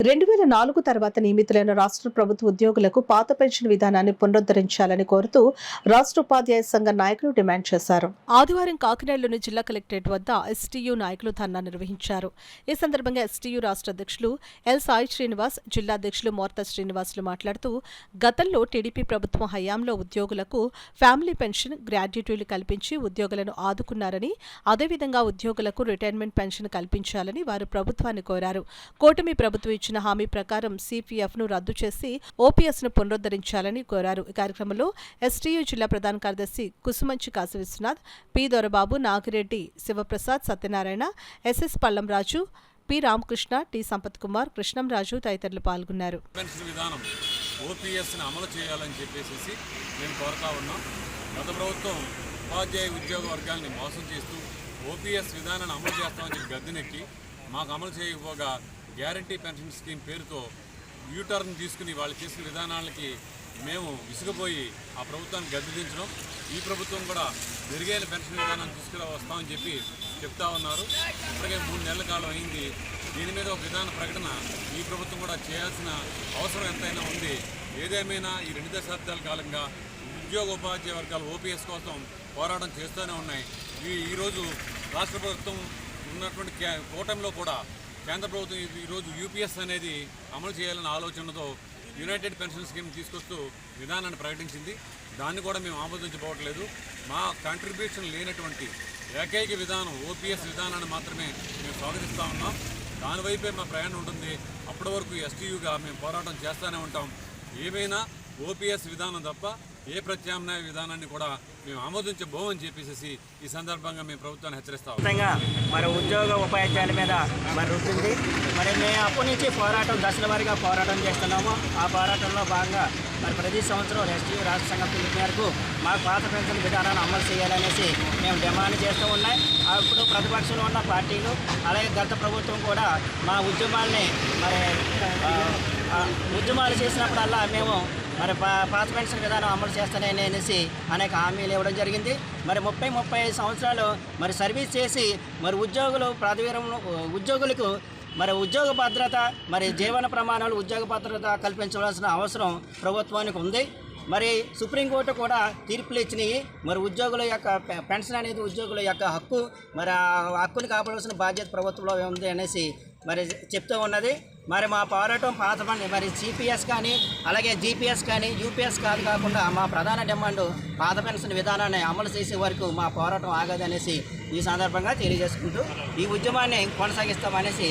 2004 తర్వాత నియమితులైన రాష్ట్ర ప్రభుత్వ ఉద్యోగులకు పాత పెన్షన్ విధానాన్ని పునరుద్ధరించాలని కోరుతూ రాష్ట్ర ఉపాధ్యాయ సంఘ నాయకులు డిమాండ్ చేశారు. ఆదివారం కాకినాడలోని జిల్లా కలెక్టరేట్ వద్ద ఎస్టీయూ నాయకులు ధర్నా నిర్వహించారు. ఈ సందర్భంగా ఎస్టీయూ రాష్ట్ర అధ్యక్షులు ఎల్ సాయి శ్రీనివాస్, జిల్లా అధ్యక్షులు మోర్తా శ్రీనివాసులు మాట్లాడుతూ గతంలో టీడీపీ ప్రభుత్వం హయాంలో ఉద్యోగులకు ఫ్యామిలీ పెన్షన్, గ్రాడ్యుటీలు కల్పించి ఉద్యోగులను ఆదుకున్నారని, అదేవిధంగా ఉద్యోగులకు రిటైర్మెంట్ పెన్షన్ కల్పించాలని వారు ప్రభుత్వాన్ని కోరారు. కూటమి ప్రభుత్వం ఇచ్చిన హామీ ప్రకారం సిపిఎఫ్ ను రద్దు చేసి ఓపీఎస్ ను పునరుద్ధరించాలని కోరారు. ఈ కార్యక్రమంలో ఎస్టీయూ జిల్లా ప్రధాన కార్యదర్శి Kusumanchi Kashi Vishwanath, P Dorababu, Nagireddy Sivaprasad, Satyanarayana, SS Pallamraju, P Ramakrishna, T Sampath Kumar, Krishnamraju తదితరులు పాల్గొన్నారు. గత ప్రభుత్వం ఉపాధ్యాయ ఉద్యోగ వర్గాన్ని మోసం చేస్తూ ఓపీఎస్ విధానాన్ని అమలు చేస్తామని చెప్పి గద్దెనెక్కి మాకు అమలు చేయకపోగా గ్యారంటీ పెన్షన్ స్కీమ్ పేరుతో యూటర్న్ తీసుకుని వాళ్ళు చేసిన విధానాలకి మేము విసుగుపోయి ఆ ప్రభుత్వాన్ని గద్దెదించడం, ఈ ప్రభుత్వం కూడా మెరుగైన పెన్షన్ విధానాన్ని వస్తామని చెప్పి చెప్తా ఉన్నారు. ఇప్పటికే 3 నెలల కాలం అయింది. దీని మీద ఒక విధాన ప్రకటన ఈ ప్రభుత్వం కూడా చేయాల్సిన అవసరం ఎంతైనా ఉంది. ఏదేమైనా ఈ 2 దశాబ్దాల కాలంగా ఉద్యోగ ఉపాధ్యాయ వర్గాలు ఓపీఎస్ కోసం పోరాటం చేస్తూనే ఉన్నాయి. ఈరోజు రాష్ట్ర ప్రభుత్వం ఉన్నటువంటి కూటమిలో కూడా కేంద్ర ప్రభుత్వం ఈరోజు యూపీఎస్ అనేది అమలు చేయాలన్న ఆలోచనతో యునైటెడ్ పెన్షన్ స్కీమ్ తీసుకొస్తూ విధానాన్ని ప్రకటించింది. దాన్ని కూడా మేము ఆమోదించబోవట్లేదు. మా కాంట్రిబ్యూషన్ లేనటువంటి ఏకైక విధానం ఓపీఎస్ విధానాన్ని మాత్రమే మేము స్వాగతిస్తూ ఉన్నాం. దానివైపే మా ప్రయాణం ఉంటుంది. అప్పటి వరకు ఎస్టీయూగా మేము పోరాటం చేస్తూనే ఉంటాం. ఏమైనా ఓపీఎస్ విధానం తప్ప ఏ ప్రత్యామ్నాయ విధానాన్ని కూడా మేము ఆమోదించబోమని చెప్పేసి ఈ సందర్భంగా మేము ప్రభుత్వాన్ని హెచ్చరిస్తాం. మరి ఉద్యోగ ఉపాధ్యాయుల మీద మరి ఉంటుంది. మరి మేము అప్పటి నుంచి దశల వారీగా పోరాటం చేస్తున్నాము. ఆ పోరాటంలో భాగంగా మరి ప్రతి సంవత్సరం ఎస్టీయూ రాష్ట్ర సంఘం పిలుపు మేరకు మాకు పాత పెన్షన్ విధానాన్ని అమలు చేయాలనేసి మేము డిమాండ్ చేస్తూ ఉన్నాయి. అప్పుడు ప్రతిపక్షంలో ఉన్న పార్టీలు అలాగే గత ప్రభుత్వం కూడా మా ఉద్యమాలు చేసినప్పుడల్లా మేము మరి పాత పెన్షన్ విధానం అమలు చేస్తానని అనేసి అనేక హామీలు ఇవ్వడం జరిగింది. మరి 35 సంవత్సరాలు మరి సర్వీస్ చేసి మరి ఉద్యోగులకు మరి ఉద్యోగ భద్రత, మరి జీవన ప్రమాణాలు, ఉద్యోగ భద్రత కల్పించవలసిన అవసరం ప్రభుత్వానికి ఉంది. మరి సుప్రీంకోర్టు కూడా తీర్పులు ఇచ్చినాయి. మరి ఉద్యోగుల యొక్క పెన్షన్ అనేది ఉద్యోగుల యొక్క హక్కు. మరి ఆ హక్కుని కాపాడాల్సిన బాధ్యత ప్రభుత్వంలో ఉంది అనేసి మరి చెప్తూ ఉన్నది. మరి మా పోరాటం మరి సిపిఎస్ కానీ అలాగే జీపీఎస్ కానీ యూపీఎస్ కాకుండా మా ప్రధాన డిమాండ్ పాత పెన్షన్ విధానాన్ని అమలు చేసే వరకు మా పోరాటం ఆగదనేసి ఈ సందర్భంగా తెలియజేసుకుంటూ ఈ ఉద్యమాన్ని కొనసాగిస్తామనేసి